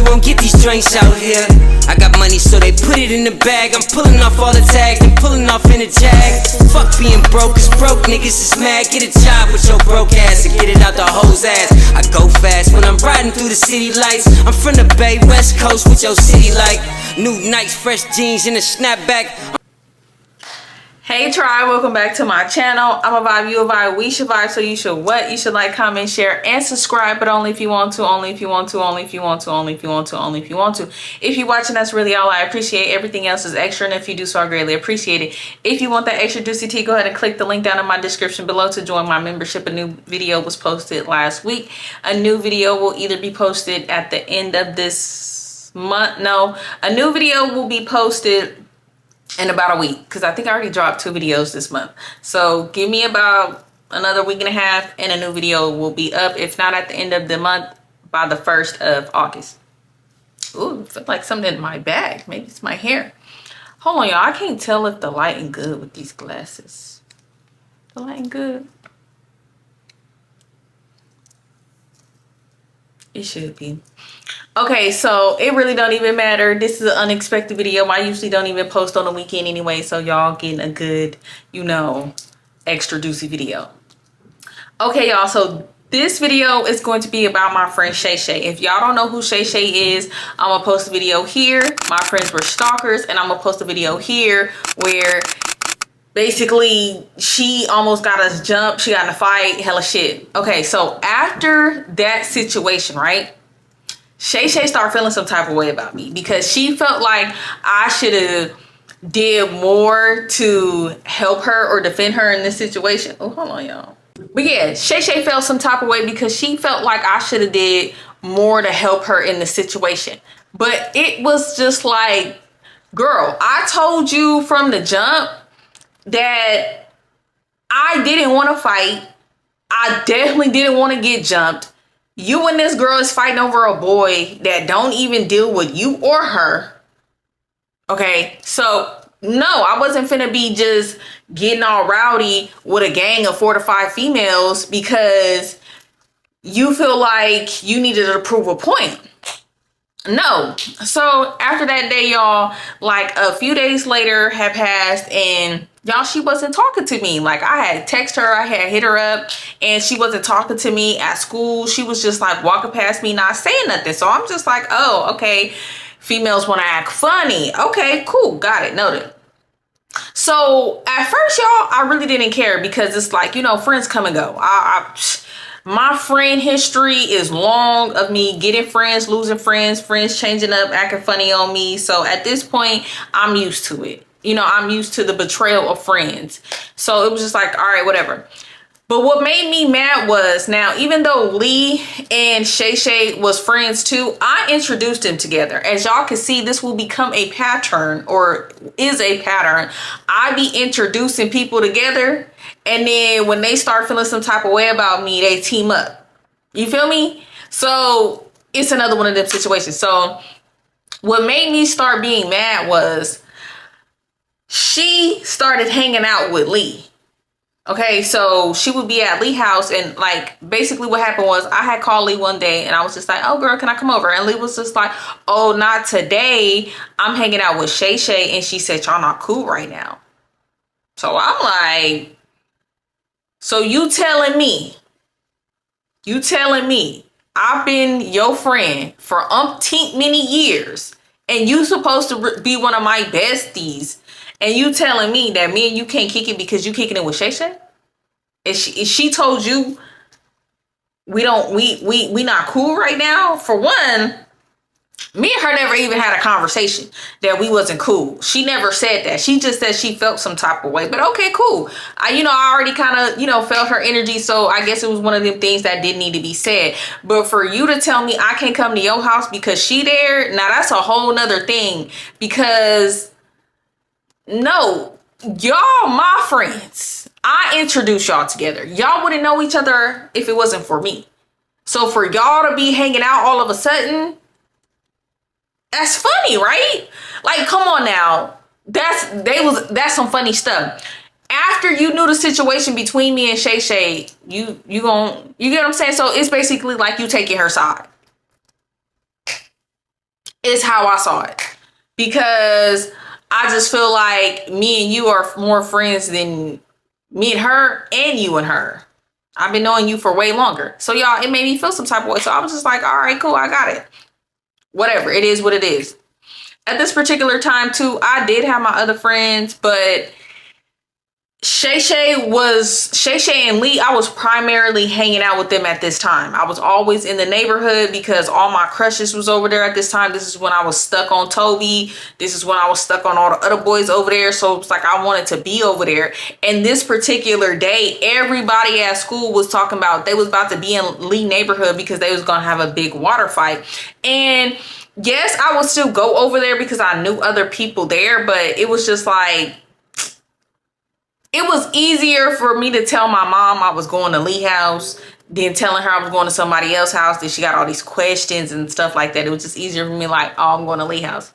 won't get these joints out here. I got money, so they put it in the bag. I'm pulling off all the tags and pulling off in the Jag. Fuck being broke, cause broke niggas is mad. Get a job with your broke ass and get it out the hoe's ass. I go fast when I'm riding through the city lights. I'm from the Bay, West Coast, with your city like new nice fresh jeans and a snapback. Hey tribe, welcome back to my channel. I'm a vibe, you a vibe, we should vibe, so you should what? You should like, comment, share, and subscribe, but only if you want to, only if you want to, only if you want to, only if you want to, only if you want to. If you're watching, that's really all I appreciate. Everything else is extra, and if you do so, I greatly appreciate it. If you want that extra juicy tea, go ahead and click the link down in my description below to join my membership. A new video was posted last week. A new video will either be posted at the end of this month. No, a new video will be posted in about a week, because I think I already dropped 2 videos this month. So give me about another week and a half and a new video will be up, if not at the end of the month, by the 1st of August. Ooh, I feel like something in my bag. Maybe it's my hair. Hold on, y'all. I can't tell if the lighting good with these glasses. The lighting good? It should be. Okay, so it really don't even matter. This is an unexpected video. I usually don't even post on the weekend anyway, so y'all getting a good, you know, extra juicy video. Okay, y'all, so this video is going to be about my friend Shay. If y'all don't know who Shay is, I'm gonna post a video here. My friends were stalkers, and I'm gonna post a video here where basically she almost got us jumped. She got in a fight, hella shit. Okay, so after that situation, right? Shay started feeling some type of way about me because she felt like I should have did more to help her or defend her in this situation. Oh, hold on, y'all. But yeah, Shay felt some type of way because she felt like I should have did more to help her in the situation. But it was just like, girl, I told you from the jump that I didn't want to fight. I definitely didn't want to get jumped. You and this girl is fighting over a boy that don't even deal with you or her. Okay, so no, I wasn't finna be just getting all rowdy with a gang of 4 to 5 females because you feel like you needed to prove a point. No. So after that day, y'all, like a few days later had passed, and y'all, she wasn't talking to me. Like, I had texted her, I had hit her up, and she wasn't talking to me at school. She was just like walking past me, not saying nothing. So I'm just like, oh, okay. Females want to act funny. Okay, cool. Got it. Noted. So at first, y'all, I really didn't care because it's like, you know, friends come and go. My friend history is long of me getting friends, losing friends, friends changing up, acting funny on me. So at this point, I'm used to it. You know, I'm used to the betrayal of friends. So it was just like, all right, whatever. But what made me mad was, now, even though Lee and Shay was friends too, I introduced them together. As y'all can see, this will become a pattern, or is a pattern. I be introducing people together, and then when they start feeling some type of way about me, they team up. You feel me? So it's another one of them situations. So what made me start being mad was she started hanging out with Lee. Okay, so she would be at Lee's house, and like basically what happened was I had called Lee one day and I was just like, oh girl, can I come over? And Lee was just like, oh, not today. I'm hanging out with Shay, and she said y'all not cool right now. So I'm like, so you telling me I've been your friend for umpteen many years, and you supposed to be one of my besties, and you telling me that me and you can't kick it because you kicking it with Shay? If she told you we not cool right now, for one, me and her never even had a conversation that we wasn't cool. She never said that. She just said she felt some type of way. But okay, cool. I already kind of, felt her energy. So I guess it was one of them things that didn't need to be said. But for you to tell me I can't come to your house because she there, now that's a whole nother thing. Because no, y'all my friends. I introduced y'all together. Y'all wouldn't know each other if it wasn't for me. So for y'all to be hanging out all of a sudden, that's funny, right? Like, come on now. That's some funny stuff. After you knew the situation between me and Shay, you get what I'm saying? So it's basically like you taking her side. is how I saw it. Because I just feel like me and you are more friends than me and her and you and her. I've been knowing you for way longer. So y'all, it made me feel some type of way. So I was just like, all right, cool, I got it. Whatever, it is what it is. At this particular time too, I did have my other friends, but Shay and Lee, I was primarily hanging out with them at this time. I was always in the neighborhood because all my crushes was over there at this time. This is when I was stuck on Toby. This is when I was stuck on all the other boys over there. So it's like I wanted to be over there. And this particular day, everybody at school was talking about they was about to be in Lee neighborhood because they was going to have a big water fight. And yes, I would still go over there because I knew other people there, but it was just like, it was easier for me to tell my mom I was going to Lee house than telling her I was going to somebody else's house. That she got all these questions and stuff like that. It was just easier for me like, oh, I'm going to Lee house.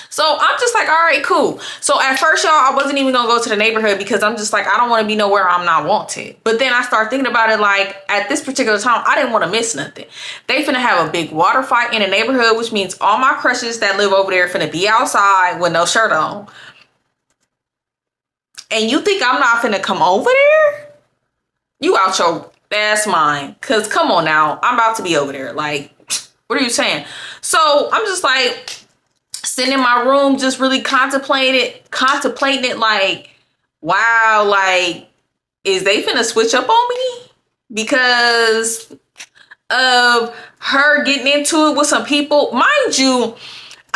So I'm just like, all right, cool. So at first, y'all, I wasn't even going to go to the neighborhood because I'm just like, I don't want to be nowhere I'm not wanted. But then I start thinking about it like at this particular time, I didn't want to miss nothing. They finna have a big water fight in the neighborhood, which means all my crushes that live over there finna be outside with no shirt on. And you think I'm not finna come over there? You out your ass mind. Cause come on now, I'm about to be over there. Like, what are you saying? So I'm just like sitting in my room, just really contemplating it like, wow, like, is they finna switch up on me? Because of her getting into it with some people. Mind you,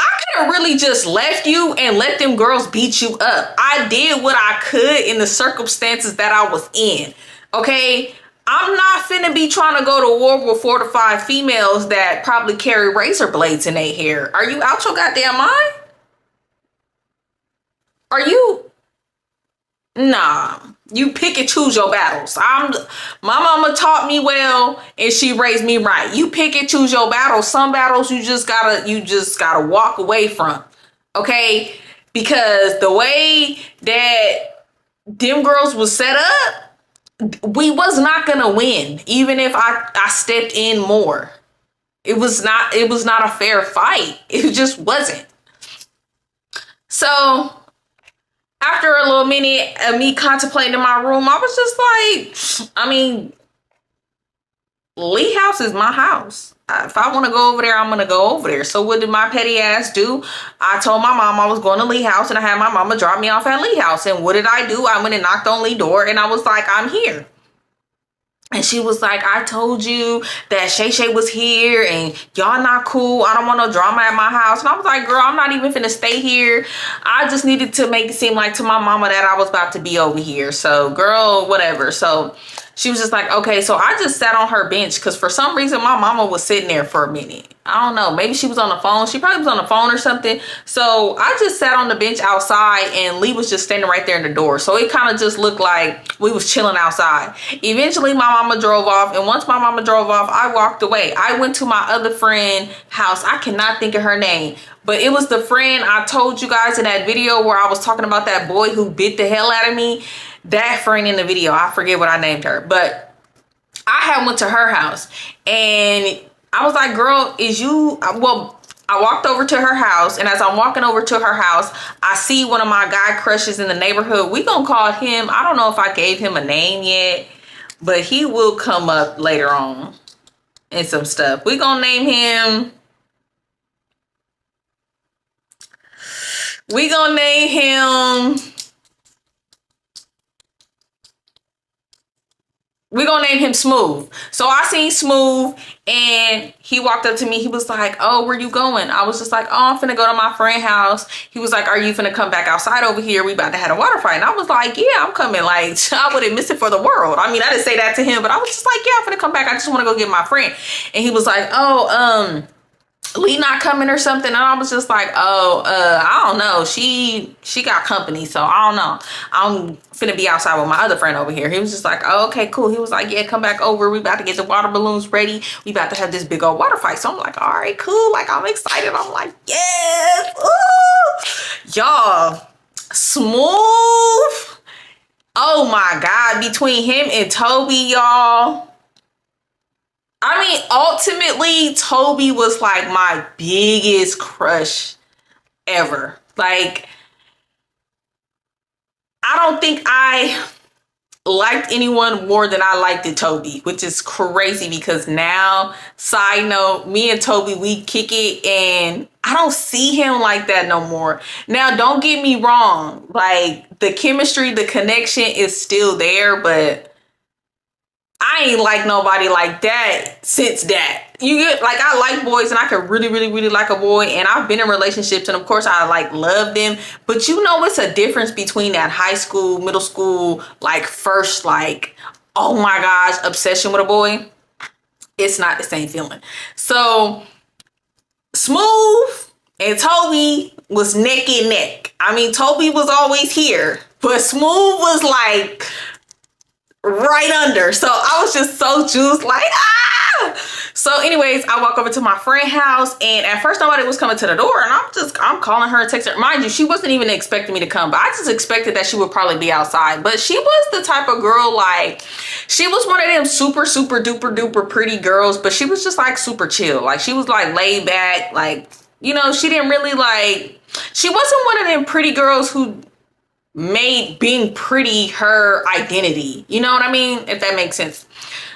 I could have really just left you and let them girls beat you up. I did what I could in the circumstances that I was in. Okay? I'm not finna be trying to go to war with 4 to 5 females that probably carry razor blades in their hair. Are you out your goddamn mind? Are you? Nah. You pick and choose your battles. My mama taught me well and she raised me right. You pick and choose your battles. Some battles you just gotta walk away from. Okay? Because the way that them girls was set up, we was not gonna win, even if I stepped in more. It was not a fair fight. It just wasn't. So after a little minute of me contemplating in my room, I was just like, I mean, Lee house is my house. If I want to go over there, I'm going to go over there. So what did my petty ass do? I told my mom I was going to Lee house and I had my mama drop me off at Lee house. And what did I do? I went and knocked on Lee door and I was like, I'm here. And she was like, I told you that Shay was here and y'all not cool. I don't want no drama at my house. And I was like, girl, I'm not even finna stay here. I just needed to make it seem like to my mama that I was about to be over here. So girl, whatever. So she was just like, okay. So I just sat on her bench because for some reason my mama was sitting there for a minute. I don't know. Maybe she was on the phone. She probably was on the phone or something. So I just sat on the bench outside and Lee was just standing right there in the door. So it kind of just looked like we was chilling outside. Eventually my mama drove off. And once my mama drove off, I walked away. I went to my other friend's house. I cannot think of her name. But it was the friend I told you guys in that video where I was talking about that boy who bit the hell out of me. That friend in the video. I forget what I named her. But I had went to her house. And I was like, girl, I walked over to her house, and as I'm walking over to her house, I see one of my guy crushes in the neighborhood. We gonna call him, I don't know if I gave him a name yet, but he will come up later on in some stuff. We gonna name him, we're gonna name him Smooth. So I seen Smooth and he walked up to me. He was like, oh, where you going? I was just like, oh, I'm finna go to my friend's house. He was like, are you finna come back outside over here? We about to have a water fight. And I was like, yeah, I'm coming. Like, I wouldn't miss it for the world. I mean, I didn't say that to him, but I was just like, yeah, I'm finna come back. I just want to go get my friend. And he was like, oh, Lee not coming or something. And I was just like, oh, I don't know. She got company, so I don't know. I'm finna be outside with my other friend over here. He was just like, oh, okay, cool. He was like, yeah, come back over. We about to get the water balloons ready. We about to have this big old water fight. So I'm like, all right, cool. Like, I'm excited. I'm like, yes. Ooh. Y'all, Smooth. Oh my God. Between him and Toby, y'all. I mean, ultimately, Toby was like my biggest crush ever. Like, I don't think I liked anyone more than I liked it Toby, which is crazy because now, side note, me and Toby, we kick it and I don't see him like that no more. Now, don't get me wrong. Like, the chemistry, the connection is still there, but I ain't like nobody like that since that. You get like, I like boys and I can really, really, really like a boy, and I've been in relationships and of course I like love them. But you know, it's a difference between that high school, middle school, like first, like, oh my gosh, obsession with a boy. It's not the same feeling. So Smooth and Toby was neck and neck. I mean, Toby was always here, but Smooth was like right under. So I was just so juiced, like, ah! So anyways, I walk over to my friend's house, and at first nobody was coming to the door, and I'm calling her and texting her. Mind you, she wasn't even expecting me to come, but I just expected that she would probably be outside. But she was the type of girl, like, she was one of them super, super duper duper pretty girls, but she was just like super chill. Like, she was like laid back, like, you know, she didn't really like, she wasn't one of them pretty girls who made being pretty her identity. You know what I mean? If that makes sense.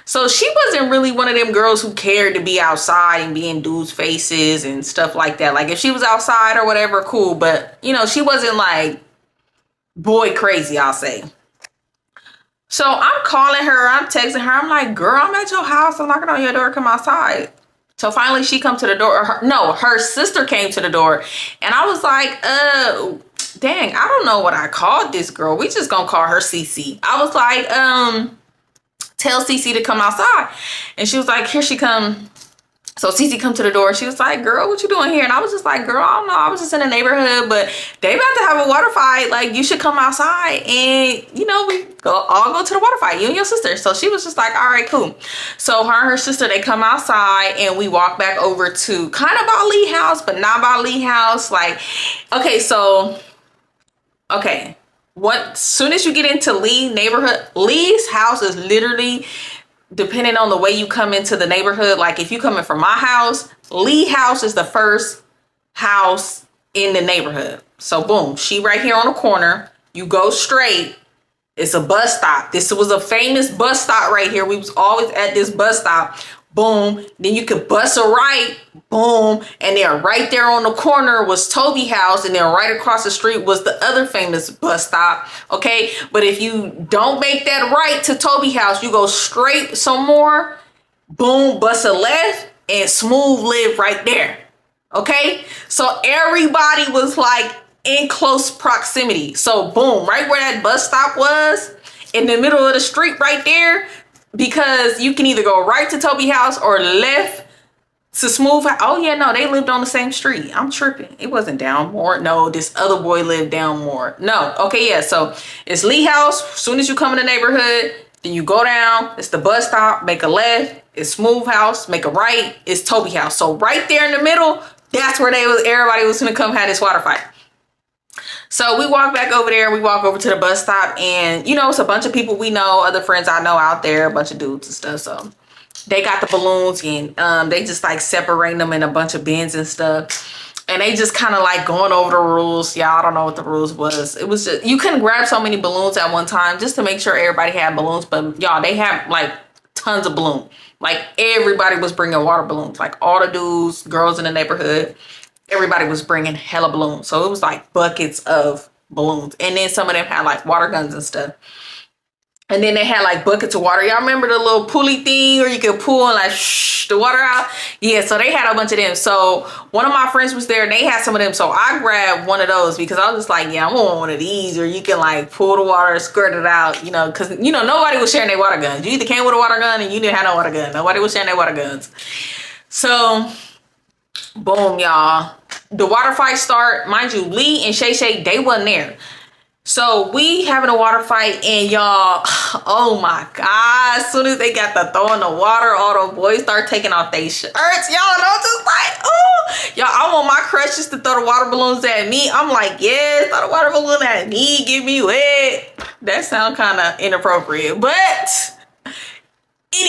So she wasn't really one of them girls who cared to be outside and be in dudes' faces and stuff like that. Like, if she was outside or whatever, cool. But, you know, she wasn't like boy crazy, I'll say. So I'm calling her, I'm texting her. I'm like, girl, I'm at your house. I'm knocking on your door. Come outside. So finally she come to the door. Her sister came to the door. And I was like, dang, I don't know what I called this girl. We just gonna call her Cece. I was like, tell Cece to come outside. And she was like, here she come. So Cece come to the door. She was like, girl, what you doing here? And I was just like, girl, I don't know. I was just in the neighborhood, but they about to have a water fight. Like, you should come outside and, you know, we all go to the water fight, you and your sister. So she was just like, all right, cool. So her and her sister, they come outside and we walk back over to kind of by Lee house, but not by Lee house. Like, okay, so, okay. Soon as you get into Lee neighborhood, Lee's house is literally, depending on the way you come into the neighborhood, like if you coming from my house, Lee house is the first house in the neighborhood. So boom, she right here on the corner. You go straight. It's a bus stop. This was a famous bus stop right here. We was always at this bus stop. Boom. Then you could bus a right. Boom. And then right there on the corner was Toby house. And then right across the street was the other famous bus stop. Okay. But if you don't make that right to Toby house, you go straight some more. Boom. Bus a left. And Smooth lived right there. Okay. So everybody was like in close proximity. So boom. Right where that bus stop was, in the middle of the street right there. Because you can either go right to Toby house or left to Smooth. Oh yeah, no, they lived on the same street. I'm tripping. It wasn't Downmore. No, this other boy lived Downmore. No, okay, yeah. So it's Lee house. As soon as you come in the neighborhood, then you go down. It's the bus stop. Make a left. It's Smooth house. Make a right. It's Toby house. So right there in the middle, that's where everybody was gonna come have this water fight. So we walk back over there. We walk over to the bus stop, and you know, it's a bunch of people we know, other friends I know out there, a bunch of dudes and stuff. So they got the balloons, and they just like separating them in a bunch of bins and stuff. And they just kind of like going over the rules. Yeah, I don't know what the rules was. It was just, you couldn't grab so many balloons at one time just to make sure everybody had balloons. But y'all, they had like tons of balloons. Like everybody was bringing water balloons. Like all the dudes, girls in the neighborhood. Everybody was bringing hella balloons. So it was like buckets of balloons. And then some of them had like water guns and stuff. And then they had like buckets of water. Y'all remember the little pulley thing where you could pull and like the water out? Yeah, so they had a bunch of them. So one of my friends was there and they had some of them. So I grabbed one of those because I was just like, yeah, I want one of these where you can like pull the water, squirt it out, you know, because, you know, nobody was sharing their water guns. You either came with a water gun and you didn't have no water gun. Nobody was sharing their water guns. So boom, y'all. The water fight start. Mind you, Lee and Shay, they wasn't there. So we having a water fight, and y'all, oh my God, as soon as they got the throwing the water, all the boys start taking off their shirts, y'all, and I'm just like, oh, y'all, I want my crushes to throw the water balloons at me. I'm like, yes, throw the water balloon at me, get me wet. That sound kind of inappropriate, but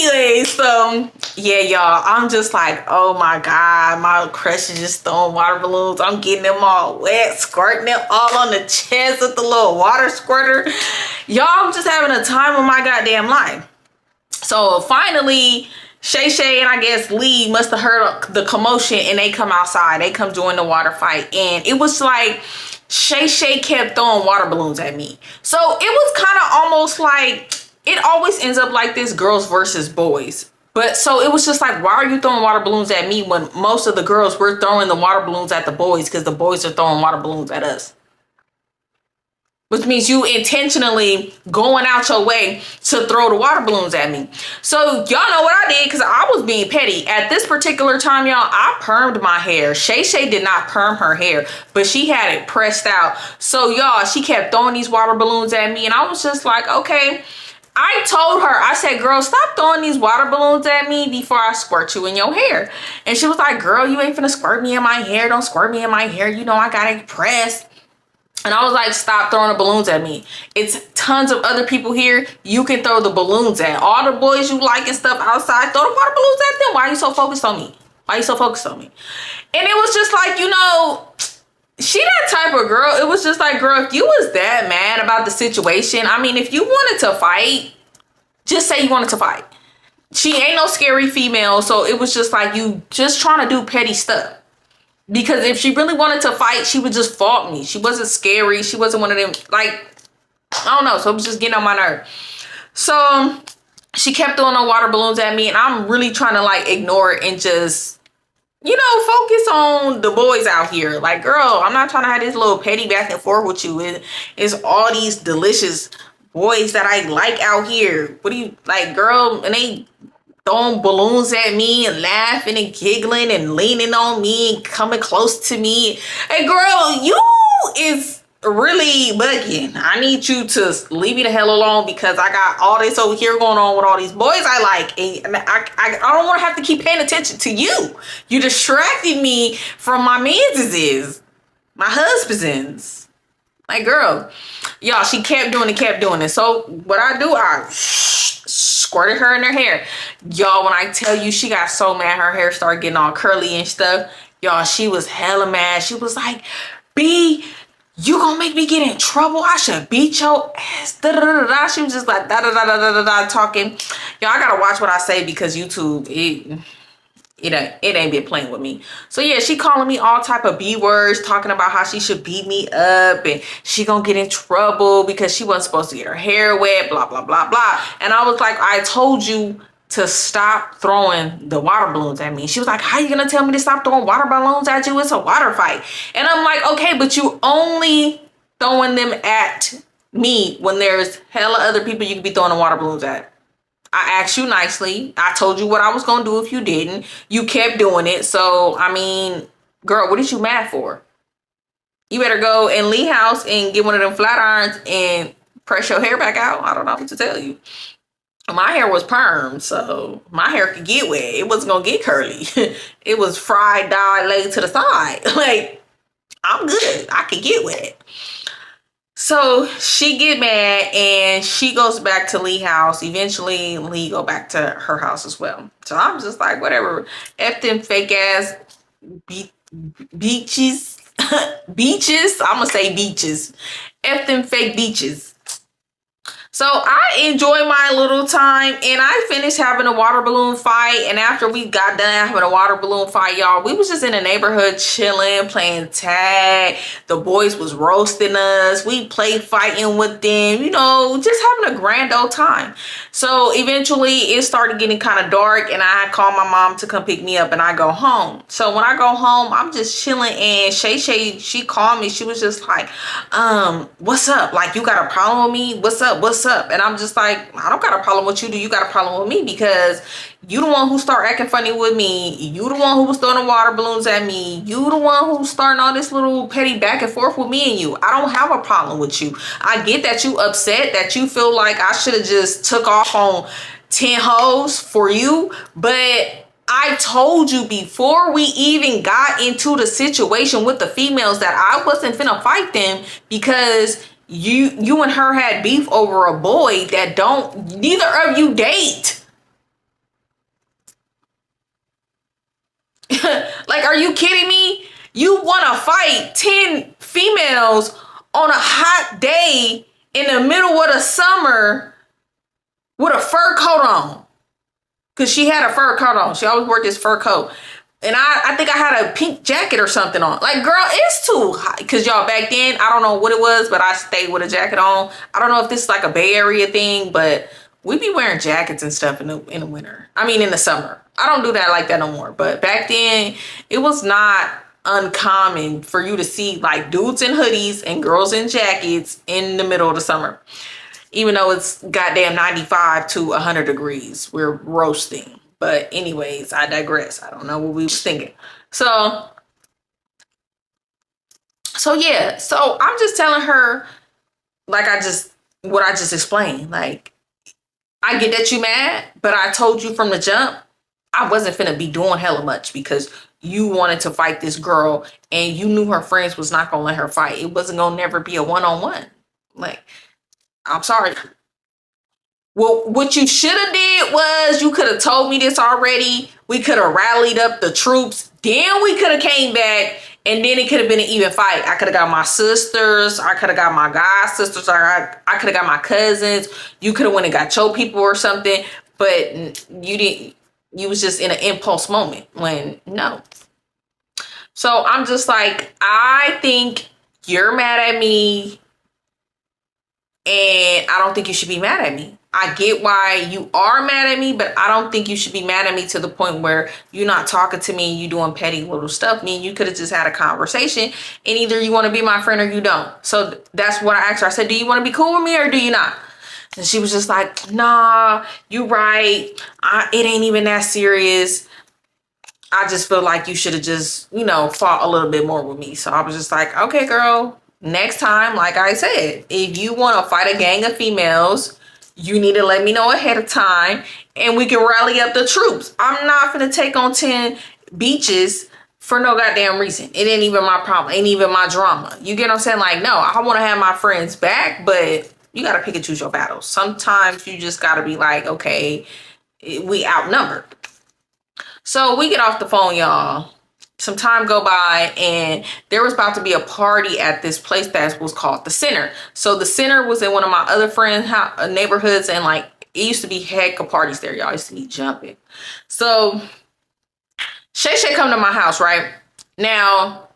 Anyway, so yeah, y'all, I'm just like, oh my God, my crush is just throwing water balloons. I'm getting them all wet, squirting them all on the chest with the little water squirter. Y'all, I'm just having a time of my goddamn life. So finally, Shay and I guess Lee must have heard the commotion and they come outside. They come join the water fight. And it was like Shay kept throwing water balloons at me. So it was kind of almost like, it always ends up like this, girls versus boys. But so it was just like, why are you throwing water balloons at me when most of the girls were throwing the water balloons at the boys because the boys are throwing water balloons at us? Which means you intentionally going out your way to throw the water balloons at me. So y'all know what I did because I was being petty. At this particular time, y'all, I permed my hair. Shay did not perm her hair, but she had it pressed out. So y'all, she kept throwing these water balloons at me and I was just like, okay. I told her, I said, girl, stop throwing these water balloons at me before I squirt you in your hair. And she was like, girl, you ain't finna squirt me in my hair. Don't squirt me in my hair. You know I got it pressed. And I was like, stop throwing the balloons at me. It's tons of other people here you can throw the balloons at. All the boys you like and stuff outside, throw the water balloons at them. Why are you so focused on me? Why are you so focused on me? And it was just like, you know, she that type of girl. It was just like, girl, if you was that mad about the situation, I mean, if you wanted to fight, just say you wanted to fight. She ain't no scary female. So it was just like you just trying to do petty stuff. Because if she really wanted to fight, she would just fought me. She wasn't scary. She wasn't one of them, like, I don't know. So it was just getting on my nerve. So she kept throwing the water balloons at me. And I'm really trying to, like, ignore it and just, you know, focus on the boys out here. Like, girl, I'm not trying to have this little petty back and forth with you. It's all these delicious boys that I like out here. What do you, like, girl, and they throwing balloons at me and laughing and giggling and leaning on me and coming close to me. Hey, girl, you is really bugging. I need you to leave me the hell alone because I got all this over here going on with all these boys I like. And I don't want to have to keep paying attention to you. You distracting me from my manses, my husbands. Like, girl, y'all, she kept doing it. So what I do, I squirted her in her hair. Y'all, when I tell you she got so mad, her hair started getting all curly and stuff. Y'all, she was hella mad. She was like, B, you gonna make me get in trouble? I should beat your ass. Da, da, da, da. She was just like da da da da da da talking. Y'all, I gotta watch what I say because YouTube, it ain't been playing with me. So yeah, she calling me all type of B words, talking about how she should beat me up and she gonna get in trouble because she wasn't supposed to get her hair wet, blah, blah, blah, blah. And I was like, I told you to stop throwing the water balloons at me. She was like, how you gonna tell me to stop throwing water balloons at you? It's a water fight. And I'm like, okay, but you only throwing them at me when there's hella other people you could be throwing the water balloons at. I asked you nicely. I told you what I was going to do if you didn't. You kept doing it. So, I mean, girl, what is you mad for? You better go in Lee house and get one of them flat irons and press your hair back out. I don't know what to tell you. My hair was permed, so my hair could get wet. It wasn't going to get curly. It was fried, dyed, laid to the side. Like, I'm good. I could get wet. So she get mad and she goes back to Lee house. Eventually Lee go back to her house as well. So I'm just like, whatever. F them fake ass beaches. Beaches. I'm gonna say beaches. F them fake beaches. So I enjoy my little time and I finished having a water balloon fight. And after we got done having a water balloon fight, y'all, we was just in the neighborhood chilling, playing tag. The boys was roasting us. We played fighting with them, you know, just having a grand old time. So eventually it started getting kind of dark and I called my mom to come pick me up and I go home. So when I go home, I'm just chilling and Shay, she called me. She was just like, what's up? Like, you got a problem with me? What's up? And I'm just like, I don't got a problem with you. Do you got a problem with me? Because you the one who start acting funny with me. You the one who was throwing the water balloons at me. You the one who's starting all this little petty back and forth with me and you. I don't have a problem with you. I get that you upset, that you feel like I should have just took off on 10 hoes for you. But I told you before we even got into the situation with the females that I wasn't finna fight them because you and her had beef over a boy that neither of you date. Like, are you kidding me? You want to fight 10 females on a hot day in the middle of the summer with a fur coat on? Because she had a fur coat on. She always wore this fur coat. And I think I had a pink jacket or something on. Like, girl, it's too hot. Because y'all, back then, I don't know what it was, but I stayed with a jacket on. I don't know if this is like a Bay Area thing, but we be wearing jackets and stuff in the winter. I mean, in the summer. I don't do that like that no more. But back then, it was not uncommon for you to see like dudes in hoodies and girls in jackets in the middle of the summer. Even though it's goddamn 95 to 100 degrees. We're roasting. But anyways, I digress. I don't know what we was thinking. So yeah. So I'm just telling her, like what I just explained. Like, I get that you mad, but I told you from the jump, I wasn't finna be doing hella much because you wanted to fight this girl and you knew her friends was not gonna let her fight. It wasn't gonna never be a one-on-one. Like, I'm sorry. Well, what you should have did was you could have told me this already. We could have rallied up the troops. Then we could have came back and then it could have been an even fight. I could have got my sisters. I could have got my god sisters. I could have got my cousins. You could have went and got your people or something. But you didn't. You was just in an impulse moment when no. So I'm just like, I think you're mad at me. And I don't think you should be mad at me. I get why you are mad at me, but I don't think you should be mad at me to the point where you're not talking to me and you doing petty little stuff. Me and you could have just had a conversation and either you want to be my friend or you don't. So that's what I asked her. I said, do you want to be cool with me or do you not? And she was just like, nah, you right. It ain't even that serious. I just feel like you should have just, fought a little bit more with me. So I was just like, okay, girl. Next time, like I said, if you want to fight a gang of females, you need to let me know ahead of time and we can rally up the troops. I'm not going to take on 10 beaches for no goddamn reason. It ain't even my problem. Ain't even my drama. You get what I'm saying? Like, no, I want to have my friends back, but you got to pick and choose your battles. Sometimes you just got to be like, okay, we outnumbered. So we get off the phone, y'all. Some time go by and there was about to be a party at this place that was called the Center. So the Center was in one of my other friends' neighborhoods and like it used to be heck of parties there. Y'all used to be jumping. So Shay come to my house, right? Now,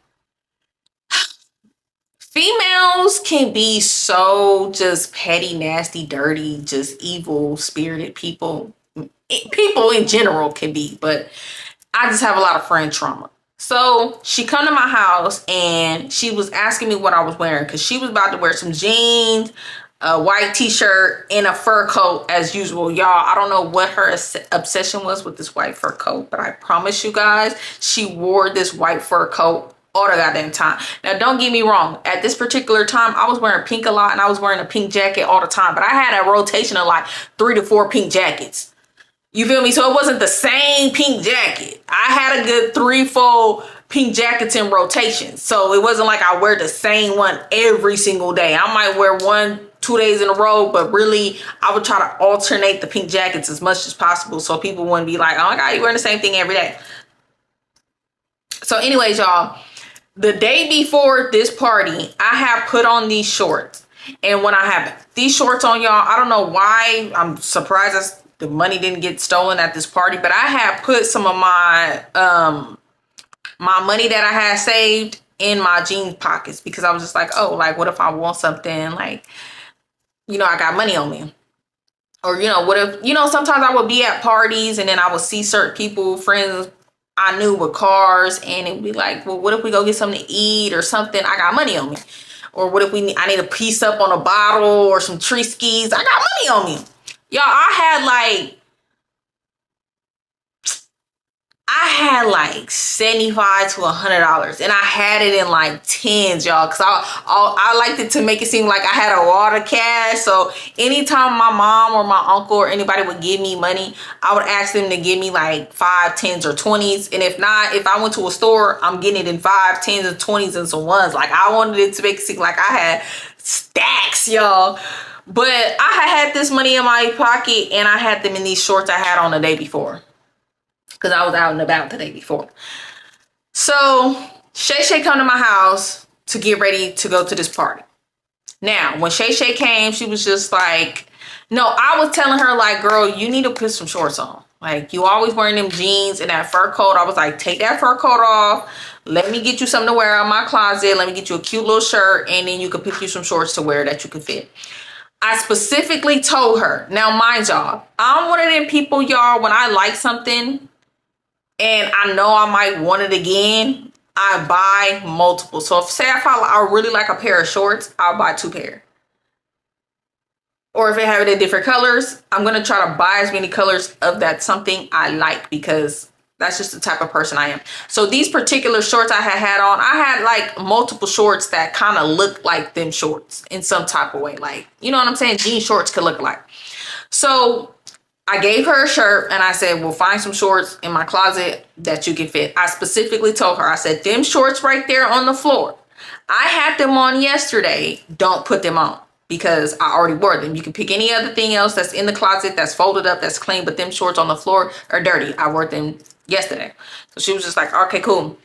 females can be so just petty, nasty, dirty, just evil spirited people. People in general can be, but I just have a lot of friend trauma. So she come to my house and she was asking me what I was wearing because she was about to wear some jeans, a white t-shirt, and a fur coat as usual. Y'all, I don't know what her obsession was with this white fur coat, but I promise you guys, she wore this white fur coat all the goddamn time. Now, don't get me wrong. At this particular time, I was wearing pink a lot and I was wearing a pink jacket all the time, but I had a rotation of like 3 to 4 pink jackets. You feel me? So it wasn't the same pink jacket. I had a good 3-4 pink jackets in rotation. So it wasn't like I wear the same one every single day. I might wear 1-2 days in a row, but really I would try to alternate the pink jackets as much as possible so people wouldn't be like, oh my God, you're wearing the same thing every day. So anyways, y'all, the day before this party, I have put on these shorts. And when I have these shorts on, y'all, I don't know why. I'm surprised the money didn't get stolen at this party, but I had put some of my my money that I had saved in my jeans pockets because I was just like, oh, like what if I want something, like, I got money on me. Or, what if, sometimes I would be at parties and then I would see certain people, friends I knew with cars, and it would be like, well, what if we go get something to eat or something? I got money on me. Or what if I need a piece up on a bottle or some tree skis? I got money on me. Y'all, I had like $75 to $100 and I had it in like tens, y'all, because I liked it to make it seem like I had a lot of cash. So anytime my mom or my uncle or anybody would give me money, I would ask them to give me like 5, 10s or 20s. And if not, if I went to a store, I'm getting it in 5, 10s and 20s and some ones. Like I wanted it to make it seem like I had stacks, y'all. But I had this money in my pocket and I had them in these shorts I had on the day before. Because I was out and about the day before. So Shay come to my house to get ready to go to this party. Now, when Shay came, she was just like, no, I was telling her, like, girl, you need to put some shorts on. Like, you always wearing them jeans and that fur coat. I was like, take that fur coat off. Let me get you something to wear out of my closet. Let me get you a cute little shirt. And then you can pick you some shorts to wear that you can fit. I specifically told her. Now, mind y'all, I'm one of them people, y'all, when I like something and I know I might want it again, I buy multiple. So if I really like a pair of shorts, I'll buy 2 pair. Or if it have it in different colors, I'm going to try to buy as many colors of that something I like, because that's just the type of person I am. So these particular shorts I had on, I had like multiple shorts that kind of look like them shorts in some type of way. Like, you know what I'm saying? Jean shorts could look like. So I gave her a shirt and I said, well, find some shorts in my closet that you can fit. I specifically told her, I said, them shorts right there on the floor, I had them on yesterday. Don't put them on, because I already wore them. You can pick any other thing else that's in the closet, that's folded up, that's clean, but them shorts on the floor are dirty. I wore them yesterday. So she was just like, okay, cool.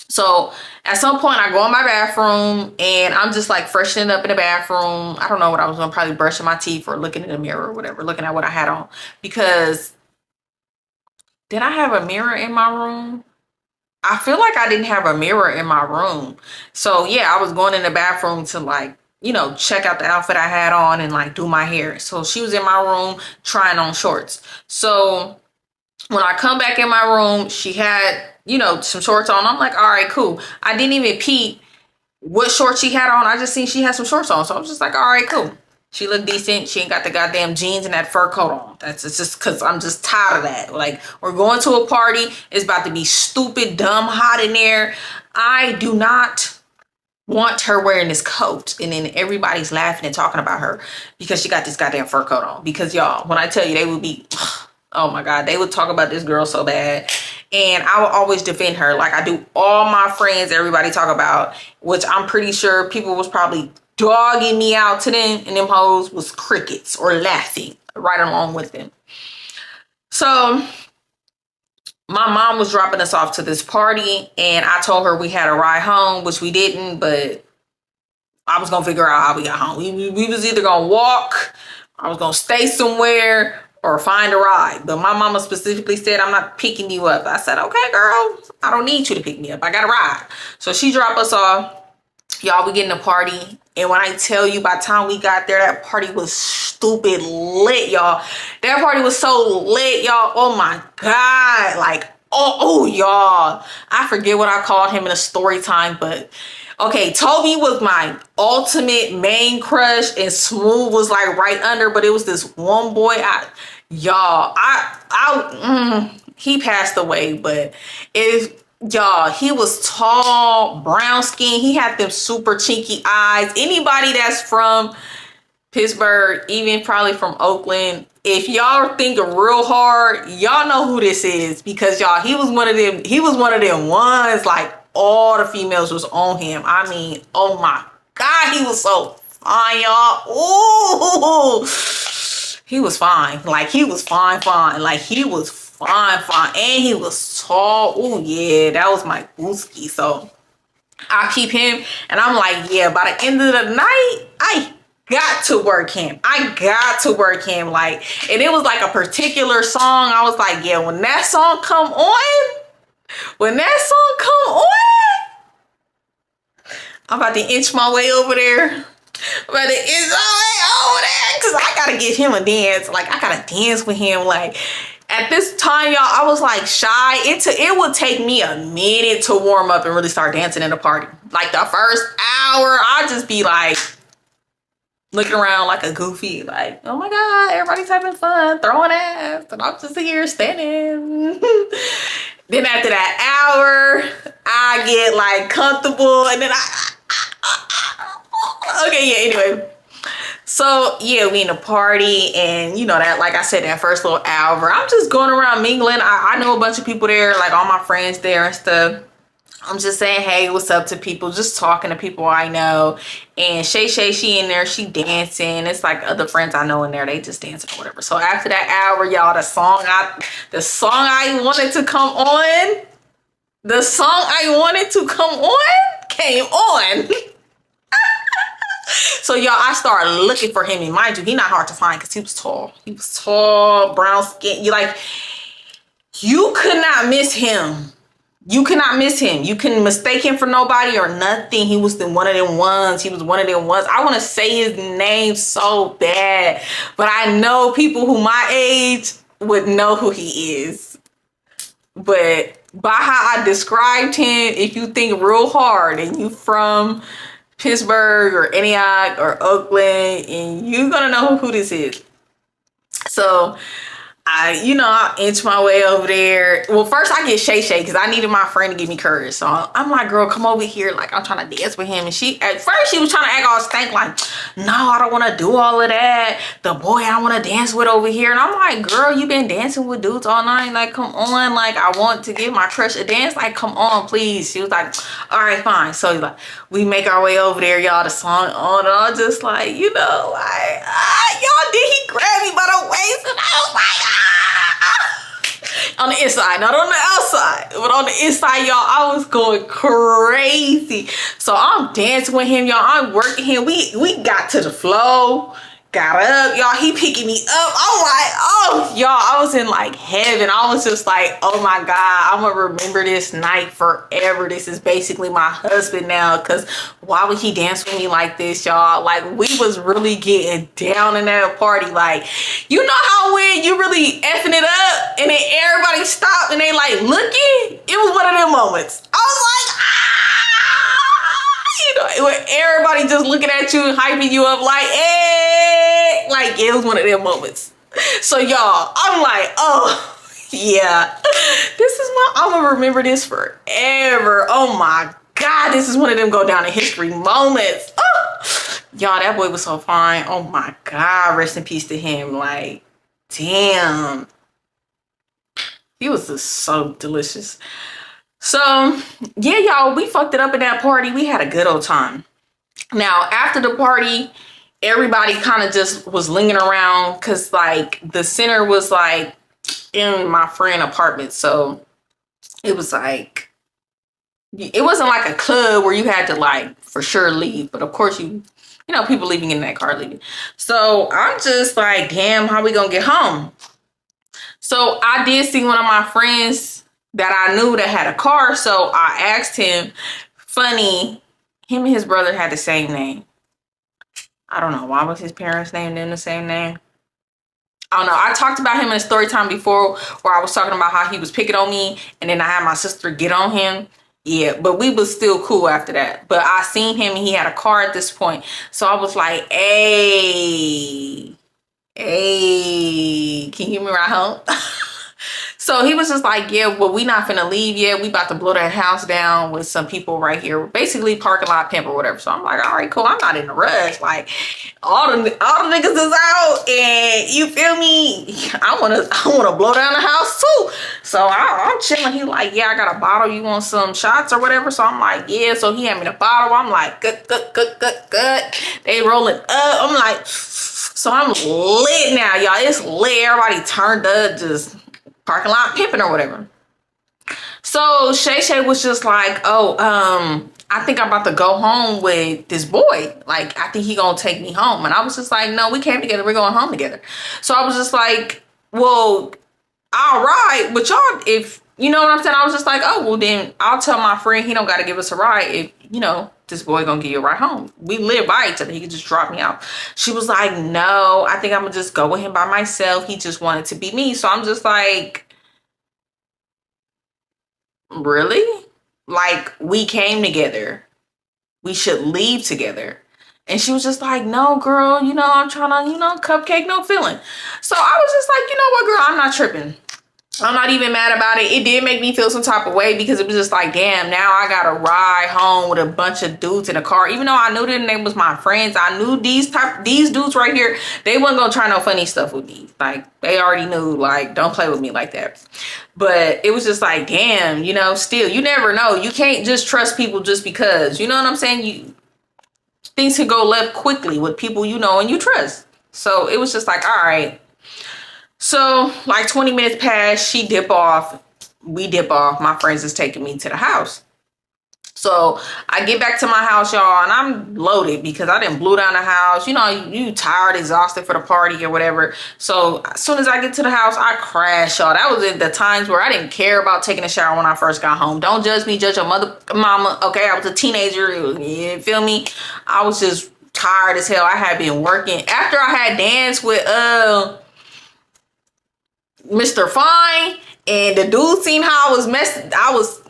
So at some point I go in my bathroom and I'm just like freshening up in the bathroom. I don't know what I was doing, probably brushing my teeth or looking in the mirror or whatever, looking at what I had on. Because did I have a mirror in my room? I feel like I didn't have a mirror in my room. So yeah, I was going in the bathroom to, like, you know, check out the outfit I had on and like do my hair. So she was in my room trying on shorts. So when I come back in my room, she had, you know, some shorts on. I'm like, all right, cool. I didn't even peep what shorts she had on. I just seen she had some shorts on. So I was just like, all right, cool. She looked decent. She ain't got the goddamn jeans and that fur coat on. It's just because I'm just tired of that. Like, we're going to a party. It's about to be stupid, dumb, hot in there. I do not want her wearing this coat and then everybody's laughing and talking about her because she got this goddamn fur coat on. Because y'all, when I tell you, they would be, oh my God, they would talk about this girl so bad. And I will always defend her like I do all my friends everybody talk about, which I'm pretty sure people was probably dogging me out to them, and them hoes was crickets or laughing right along with them. So my mom was dropping us off to this party and I told her we had a ride home, which we didn't, but I was going to figure out how we got home. We was either going to walk, I was going to stay somewhere, or find a ride. But my mama specifically said, I'm not picking you up. I said, okay, girl, I don't need you to pick me up. I got a ride. So she dropped us off. Y'all, we get in the party. And when I tell you, by the time we got there, that party was stupid lit, y'all. That party was so lit, y'all. Oh my God. Like, oh, y'all. I forget what I called him in a story time, but okay, Toby was my ultimate main crush and Smooth was like right under, but it was this one boy. He passed away, but y'all, he was tall, brown skin. He had them super chinky eyes. Anybody that's from Pittsburgh, even probably from Oakland, if y'all thinking real hard, y'all know who this is, because y'all, he was one of them ones, like all the females was on him. I mean, oh my God, he was so fine, y'all. Ooh, he was fine. Like, he was fine. Like, he was fine. And he was tall. Oh yeah, that was my booski. So I'll keep him. And I'm like, yeah, by the end of the night, I got to work him. Like, and it was like a particular song. I was like, yeah, when that song come on, I'm about to inch my way over there. Because I gotta give him a dance. Like, I gotta dance with him. Like, at this time, y'all, I was like shy. It would take me a minute to warm up and really start dancing in the party. Like, the first hour, I'd just be like looking around like a goofy, like, oh my God, everybody's having fun, throwing ass, and I'm just here standing. Then after that hour, I get like comfortable, and then okay, yeah, anyway. So yeah, we in the party, and you know that, like I said, that first little hour, I'm just going around mingling. I know a bunch of people there, like all my friends there and stuff. I'm just saying, hey, what's up to people, just talking to people I know. And Shay, she in there, she dancing. It's like other friends I know in there, they just dancing or whatever. So after that hour, y'all, the song I wanted to come on, the song I wanted to come on came on. So y'all, I started looking for him, and mind you, he not hard to find because he was tall. He was tall, brown skin. You could not miss him. You cannot miss him. You can mistake him for nobody or nothing. He was one of them ones. He was one of them ones. I want to say his name so bad, but I know people who my age would know who he is. But by how I described him, if you think real hard and you from Pittsburgh or Antioch or Oakland, and you're gonna know who this is. So I inch my way over there. Well, first I get Shay because I needed my friend to give me courage. So I'm like, girl, come over here. Like, I'm trying to dance with him. And at first she was trying to act all stank like, no, I don't want to do all of that. The boy I want to dance with over here. And I'm like, girl, you been dancing with dudes all night. Like, come on. Like, I want to give my crush a dance. Like, come on, please. She was like, all right, fine. So like, we make our way over there, y'all. The song on. And I'm just like, y'all, did he grab me by the waist? And I was like, on the inside, not on the outside, but on the inside, y'all, I was going crazy. So I'm dancing with him, y'all. I'm working him. We got to the flow, got up, y'all. He picking me up. I'm like, oh, y'all, I was in like heaven. I was just like, oh my God, I'm gonna remember this night forever. This is basically my husband now. Cause why would he dance with me like this, y'all? Like, we was really getting down in that party. Like, you know how when you really effing it up and then everybody stopped and they like looking? It was one of them moments. I was like, when everybody just looking at you and hyping you up like, hey, like it was one of them moments. So y'all, I'm like, oh yeah, I'm gonna remember this forever. Oh my God, this is one of them go down in history moments. Oh, y'all, that boy was so fine. Oh my God, rest in peace to him. Like, damn, he was just so delicious. So yeah, y'all, we fucked it up in that party. We had a good old time. Now, after the party, everybody kind of just was lingering around because like the center was like in my friend apartment. So it was like, it wasn't like a club where you had to like for sure leave. But of course people leaving in that car leaving. So I'm just like, damn, how we gonna get home? So I did see one of my friends that I knew that had a car. So I asked him, funny, him and his brother had the same name. I don't know. Why was his parents named them the same name? I don't know. I talked about him in a story time before where I was talking about how he was picking on me and then I had my sister get on him. Yeah, but we was still cool after that. But I seen him and he had a car at this point. So I was like, hey, can you give me a ride home? So he was just like, yeah, well, we not finna leave yet. We about to blow that house down with some people right here. Basically parking lot pimp or whatever. So I'm like, all right, cool. I'm not in a rush. Like all the niggas is out and you feel me? I wanna blow down the house too. So I'm chilling. He like, yeah, I got a bottle. You want some shots or whatever? So I'm like, yeah. So he had me the bottle. I'm like, good. They rolling up. I'm like, so I'm lit now, y'all. It's lit. Everybody turned up, just parking lot pimping or whatever. So Shay was just like, I think I'm about to go home with this boy. Like, I think he gonna take me home. And I was just like, no, we came together. We're going home together. So I was just like, well, all right. But y'all, if, you know what I'm saying? I was just like, oh, well, then I'll tell my friend he don't got to give us a ride if, this boy gonna give you a ride home. We live by each other. He could just drop me out. She was like, no, I think I'm gonna just go with him by myself. He just wanted to be me. So I'm just like, really? Like, we came together. We should leave together. And she was just like, no, girl, I'm trying to, cupcake, no feeling. So I was just like, you know what, girl, I'm not tripping. I'm not even mad about it. It did make me feel some type of way because it was just like, damn, now I got to ride home with a bunch of dudes in a car. Even though I knew their name was my friends, I knew these dudes right here, they wasn't going to try no funny stuff with me. Like, they already knew, like, don't play with me like that. But it was just like, damn, still, you never know. You can't just trust people just because, you know what I'm saying? Things could go left quickly with people and you trust. So it was just like, all right. So like 20 minutes passed, she dip off. we dip off. My friends is taking me to the house. So I get back to my house, y'all, and I'm loaded because I didn't blew down the house. You know, you tired, exhausted for the party or whatever. So as soon as I get to the house, I crash, y'all. That was in the times where I didn't care about taking a shower when I first got home. Don't judge me, judge your mama. Okay, I was a teenager. You feel me? I was just tired as hell. I had been working. After I had danced with Mr. Fine, and the dude seen how I was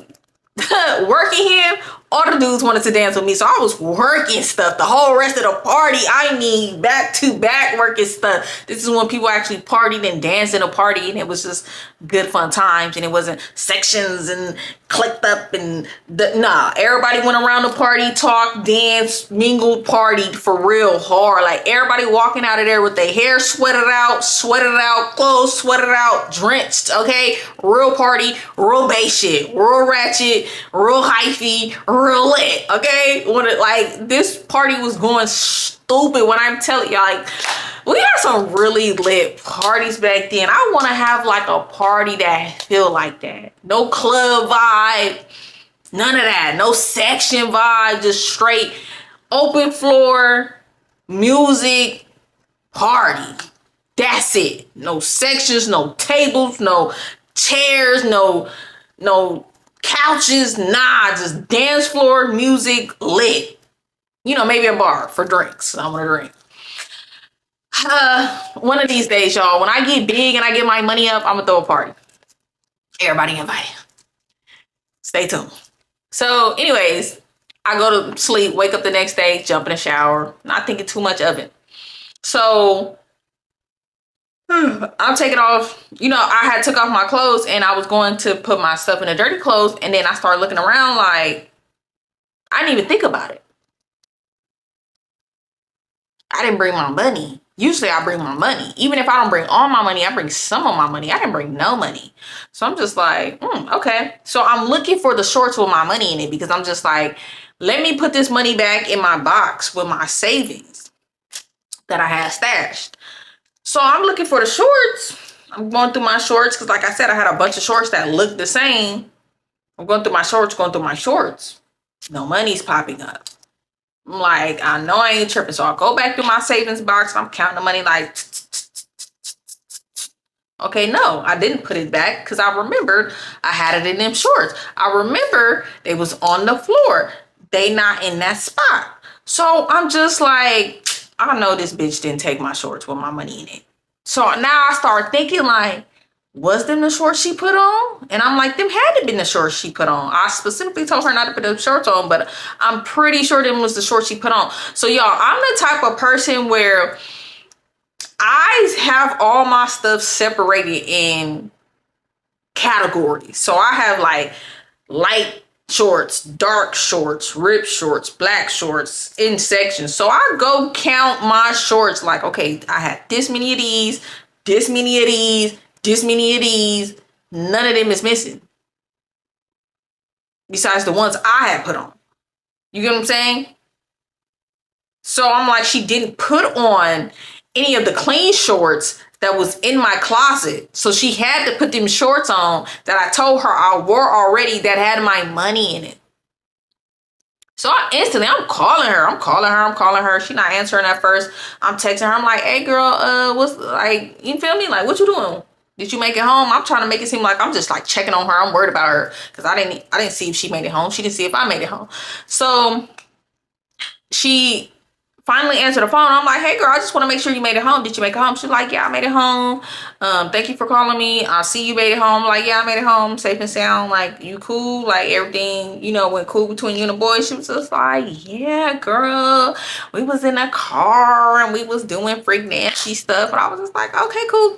working him. All the dudes wanted to dance with me, so I was working stuff the whole rest of the party. I mean, back to back working stuff. This is when people actually partied and danced in a party, and it was just good fun times, and it wasn't sections and clicked up and everybody went around the party, talked, danced, mingled, partied for real hard. Like everybody walking out of there with their hair sweated out, clothes sweated out, drenched. Okay, real party, real bass shit, real ratchet, real hyphy, real lit. Okay, like this party was going stupid. When I'm telling y'all, like, we had some really lit parties back then. I want to have like a party that feel like that. No club vibe, none of that. No section vibe, just straight open floor music party. That's it. No sections, no tables, no chairs, no couches. Nah, just dance floor music lit. You know, maybe a bar for drinks. I want to drink. One of these days, y'all, when I get big and I get my money up, I'm gonna throw a party. Everybody invited. Stay tuned. So anyways, I go to sleep, wake up the next day, jump in the shower, not thinking too much of it. So I'm taking off, you know, I had took off my clothes and I was going to put my stuff in the dirty clothes, and then I started looking around like I didn't even think about it. I didn't bring my money. Usually I bring my money. Even if I don't bring all my money, I bring some of my money. I didn't bring no money. So I'm just like, okay. So I'm looking for the shorts with my money in it because I'm just like, let me put this money back in my box with my savings that I had stashed. So I'm looking for the shorts. I'm going through my shorts because like I said, I had a bunch of shorts that looked the same. I'm going through my shorts. No money's popping up. I'm like, I know I ain't tripping. So I go back to my savings box. I'm counting the money like, okay, no, I didn't put it back because I remembered I had it in them shorts. I remember they was on the floor. They not in that spot. So I'm just like, I know this bitch didn't take my shorts with my money in it. So now I start thinking like, was them the shorts she put on? And I'm like, them had to been the shorts she put on. I specifically told her not to put them shorts on, but I'm pretty sure them was the shorts she put on. So y'all, I'm the type of person where I have all my stuff separated in categories. So I have like light shorts, dark shorts, ripped shorts, black shorts in sections. So I go count my shorts like, okay, I had this many of these, this many of these, this many of these. None of them is missing. Besides the ones I had put on. You get what I'm saying? So I'm like, she didn't put on any of the clean shorts that was in my closet. So she had to put them shorts on that I told her I wore already that had my money in it. So I'm calling her. She not answering at first. I'm texting her. I'm like, hey girl, what's like, you feel me? Like, what you doing? Did you make it home? I'm trying to make it seem like I'm just like checking on her. I'm worried about her because I didn't see if she made it home. She didn't see if I made it home. So she finally answered the phone. I'm like, hey girl, I just want to make sure you made it home. Did you make it home? She's like, yeah, I made it home. Thank you for calling me. I see you made it home. I'm like, yeah, I made it home safe and sound. Like, you cool? Like, everything, you know, went cool between you and the boys. She was just like, yeah, girl, we was in a car and we was doing freak nasty stuff. And I was just like, okay, cool.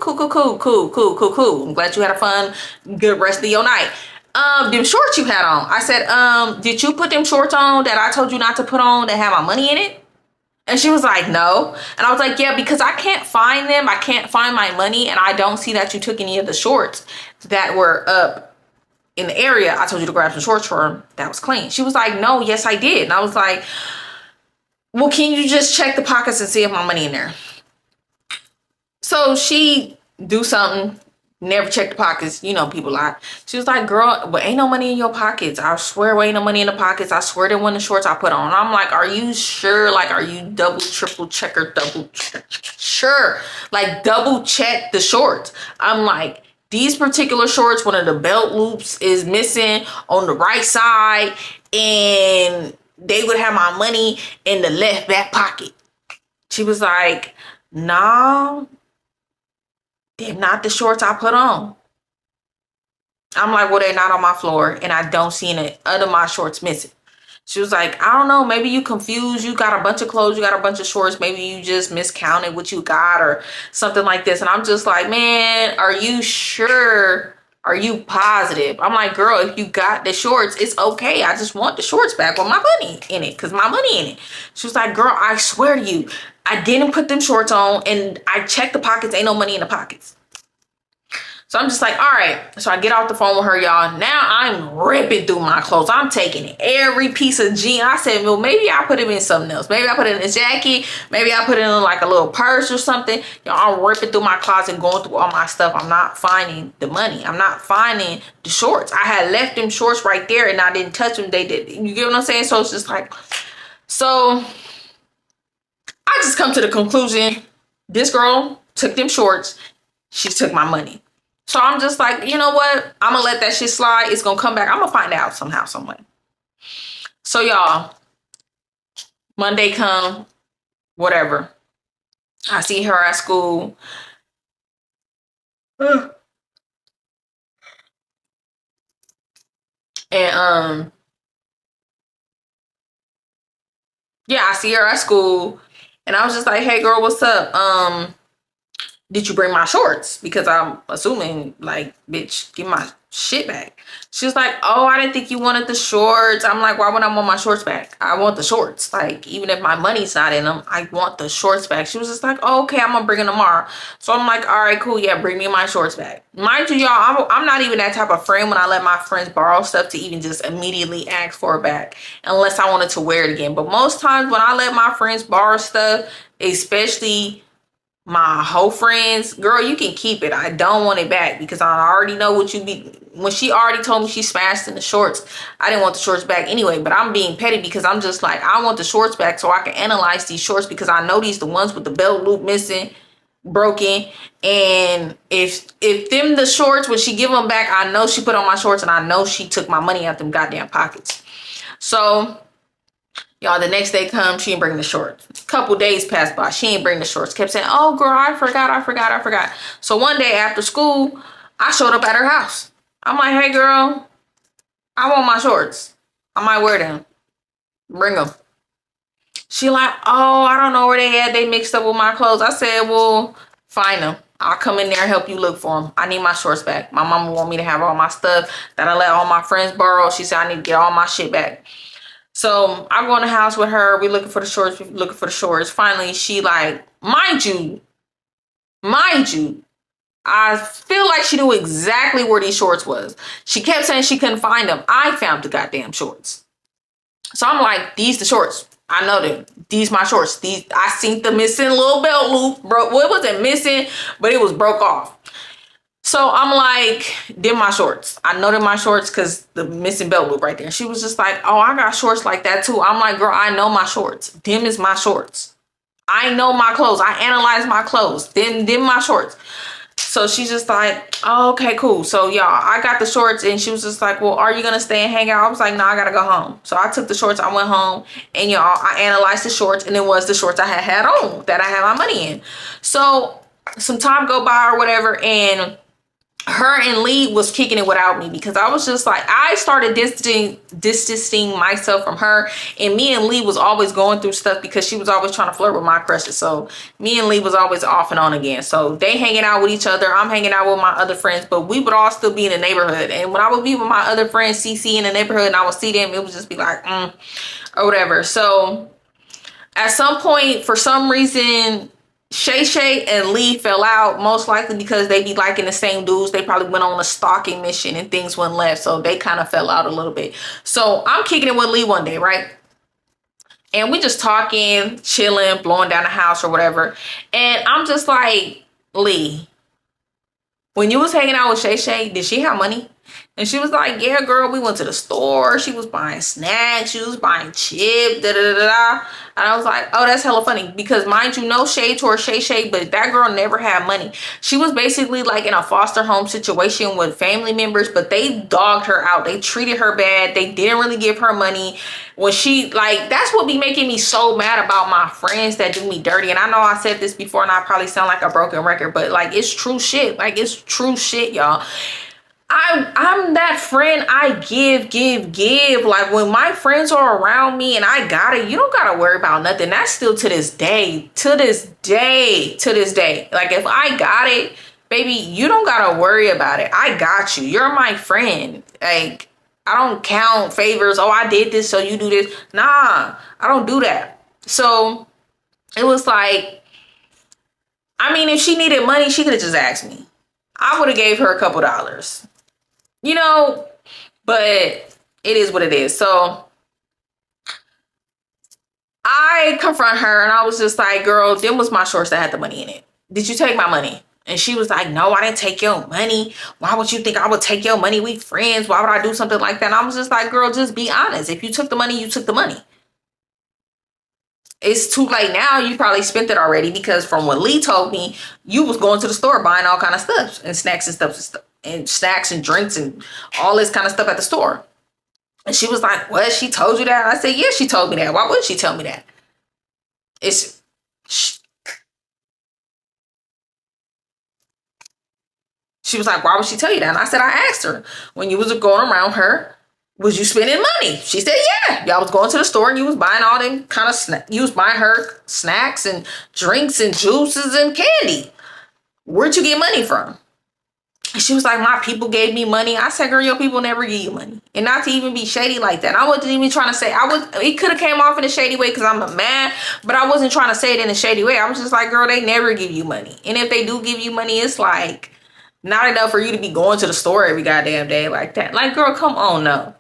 I'm glad you had a fun, good rest of your night. Them shorts you had on. I said, did you put them shorts on that I told you not to put on that have my money in it? And she was like, no. And I was like, yeah, because I can't find them. I can't find my money. And I don't see that you took any of the shorts that were up in the area. I told you to grab some shorts for them that was clean. She was like, no, yes, I did. And I was like, well, can you just check the pockets and see if my money in there? So she do something, Never check the pockets. You know, people lie. She was like, girl, but ain't no money in your pockets. I swear there ain't no money in the pockets. I swear there wasn't the shorts I put on. I'm like, are you sure? Like, are you double, triple checker, double check? Sure. Like, double check the shorts. I'm like, these particular shorts, one of the belt loops is missing on the right side, and they would have my money in the left back pocket. She was like, nah, they're not the shorts I put on. I'm like, well, they're not on my floor, and I don't see any other my shorts missing. She was like, I don't know, maybe you confused. You got a bunch of clothes, you got a bunch of shorts. Maybe you just miscounted what you got or something like this. And I'm just like, man, are you sure? Are you positive? I'm like, girl, if you got the shorts, it's okay. I just want the shorts back with my money in it, because my money in it. She was like, girl, I swear to you, I didn't put them shorts on, and I checked the pockets. Ain't no money in the pockets. So I'm just like, all right. So I get off the phone with her, y'all. Now I'm ripping through my clothes. I'm taking every piece of jean. I said, well, maybe I put it in something else. Maybe I put it in a jacket. Maybe I put it in like a little purse or something. Y'all, I'm ripping through my closet, going through all my stuff. I'm not finding the money. I'm not finding the shorts. I had left them shorts right there, and I didn't touch them. They did. You get what I'm saying? So it's just like, so I just come to the conclusion, this girl took them shorts. She took my money. So I'm just like, you know what? I'm going to let that shit slide. It's going to come back. I'm going to find out somehow, some way. So y'all, Monday come, whatever. I see her at school. And yeah, I see her at school. And I was just like, hey girl, what's up? Did you bring my shorts? Because I'm assuming, like, bitch, give my shit back. She was like, oh, I didn't think you wanted the shorts. I'm like, why would I want my shorts back? I want the shorts. Like, even if my money's not in them, I want the shorts back. She was just like, oh, okay, I'm gonna bring them tomorrow. So I'm like, all right, cool, yeah, bring me my shorts back. Mind you, y'all, I'm not even that type of friend when I let my friends borrow stuff to even just immediately ask for it back, unless I wanted to wear it again. But most times when I let my friends borrow stuff, especially my whole friends, girl, you can keep it. I don't want it back, because I already know what you be. When she already told me she smashed in the shorts, I didn't want the shorts back anyway. But I'm being petty, because I'm just like, I want the shorts back so I can analyze these shorts, because I know these the ones with the belt loop missing, broken. And if them the shorts, when she give them back, I know she put on my shorts, and I know she took my money out them goddamn pockets. So y'all, the next day comes, she ain't bring the shorts. A couple days passed by, she ain't bring the shorts. Kept saying, oh girl, I forgot. So one day after school, I showed up at her house. I'm like, hey girl, I want my shorts. I might wear them. Bring them. She like, oh, I don't know where they at. They mixed up with my clothes. I said, well, find them. I'll come in there and help you look for them. I need my shorts back. My mama want me to have all my stuff that I let all my friends borrow. She said I need to get all my shit back. So I go in the house with her. We looking for the shorts. Finally, she like, mind you, I feel like she knew exactly where these shorts was. She kept saying she couldn't find them. I found the goddamn shorts. So I'm like, these the shorts. I know them. These my shorts. These, I seen the missing little belt loop. Bro, well, it wasn't missing, but it was broke off. So I'm like, them my shorts. I know they're my shorts because the missing belt loop right there. She was just like, oh, I got shorts like that too. I'm like, girl, I know my shorts. Them is my shorts. I know my clothes. I analyze my clothes. Them my shorts. So she's just like, oh, okay, cool. So y'all, I got the shorts, and she was just like, well, are you going to stay and hang out? I was like, no, I got to go home. So I took the shorts. I went home, and y'all, I analyzed the shorts, and it was the shorts I had on that I had my money in. So some time go by or whatever, and her and Lee was kicking it without me, because I was just like, I started distancing myself from her, and me and Lee was always going through stuff because she was always trying to flirt with my crushes. So me and Lee was always off and on again. So they hanging out with each other, I'm hanging out with my other friends, but we would all still be in the neighborhood. And when I would be with my other friends, CC, in the neighborhood, and I would see them, it would just be like, or whatever. So at some point, for some reason, Shay and Lee fell out, most likely because they be liking the same dudes. They probably went on a stalking mission and things went left, so they kind of fell out a little bit. So I'm kicking it with Lee one day, right? And we just talking, chilling, blowing down the house or whatever. And I'm just like, Lee, when you was hanging out with Shay, did she have money? And she was like, yeah, girl, we went to the store. She was buying snacks. She was buying chips, da da da da. And I was like, oh, that's hella funny. Because mind you, no shade to her Shay, but that girl never had money. She was basically like in a foster home situation with family members, but they dogged her out. They treated her bad. They didn't really give her money. When she, like, that's what be making me so mad about my friends that do me dirty. And I know I said this before and I probably sound like a broken record, but like, it's true shit. Like, it's true shit, y'all. I'm that friend. I give. Like when my friends are around me and I got it, you don't gotta worry about nothing. That's still to this day. Like if I got it, baby, you don't gotta worry about it. I got you. You're my friend. Like I don't count favors. Oh, I did this, so you do this. Nah, I don't do that. So it was like, I mean, if she needed money, she could have just asked me. I would have gave her a couple dollars. You know, but it is what it is. So I confront her and I was just like, girl, them was my shorts that had the money in it. Did you take my money? And she was like, no, I didn't take your money. Why would you think I would take your money? We friends. Why would I do something like that? And I was just like, girl, just be honest. If you took the money, you took the money. It's too late now. You probably spent it already because from what Lee told me, you was going to the store buying all kind of stuff and snacks and stuff and snacks and drinks and all this kind of stuff at the store. And she was like, what? She told you that? I said, yeah, she told me that. Why would she tell me that? She was like, why would she tell you that? And I said, I asked her, when you was going around her, was you spending money? She said, yeah. Y'all was going to the store and you was buying all them kind of you was buying her snacks and drinks and juices and candy. Where'd you get money from? And she was like, my people gave me money. I said, girl, your people never give you money. And not to even be shady like that. I wasn't even trying to say, it could have came off in a shady way because I'm a man, but I wasn't trying to say it in a shady way. I was just like, girl, they never give you money. And if they do give you money, it's like not enough for you to be going to the store every goddamn day like that. Like, girl, come on, no.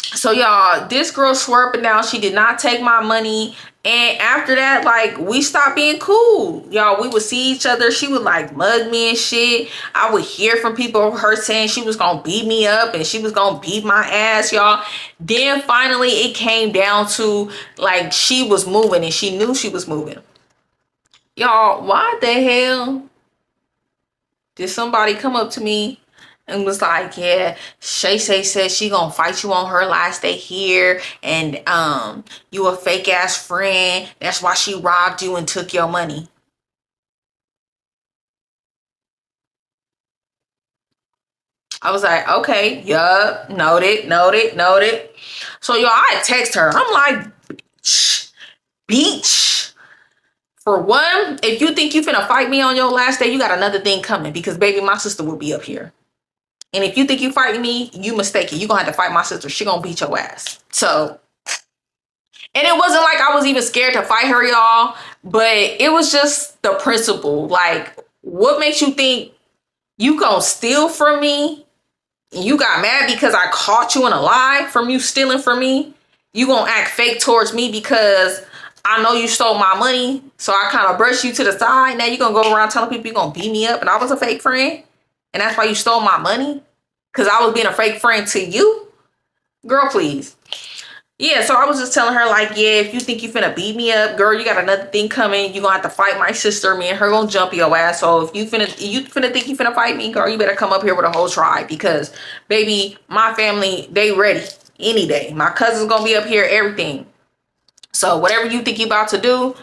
So y'all, this girl swore up and down she did not take my money. And after that, like, we stopped being cool. Y'all, we would see each other. She would like mug me and shit. I would hear from people her saying she was gonna beat me up and she was gonna beat my ass, y'all. Then finally it came down to like she was moving and she knew she was moving. Y'all, why the hell did somebody come up to me and was like, yeah, Shay says she gonna fight you on her last day here, and you a fake ass friend. That's why she robbed you and took your money. I was like, okay, yup, noted. So y'all, I text her. I'm like, bitch. For one, if you think you finna fight me on your last day, you got another thing coming because baby, my sister will be up here. And if you think you fighting me, you mistaken. You gonna have to fight my sister. She gonna beat your ass. So, and it wasn't like I was even scared to fight her, y'all. But it was just the principle. Like, what makes you think you gonna steal from me? And you got mad because I caught you in a lie from you stealing from me? You gonna act fake towards me because I know you stole my money. So I kind of brushed you to the side. Now you gonna go around telling people you gonna beat me up and I was a fake friend? And that's why you stole my money? Because I was being a fake friend to you? Girl, please. Yeah, so I was just telling her, like, yeah, if you think you finna beat me up, girl, you got another thing coming. You gonna have to fight my sister. Me and her gonna jump your ass. So if you finna think you finna fight me, girl, you better come up here with a whole tribe. Because, baby, my family, they ready any day. My cousin's gonna be up here, everything. So whatever you think you about to do,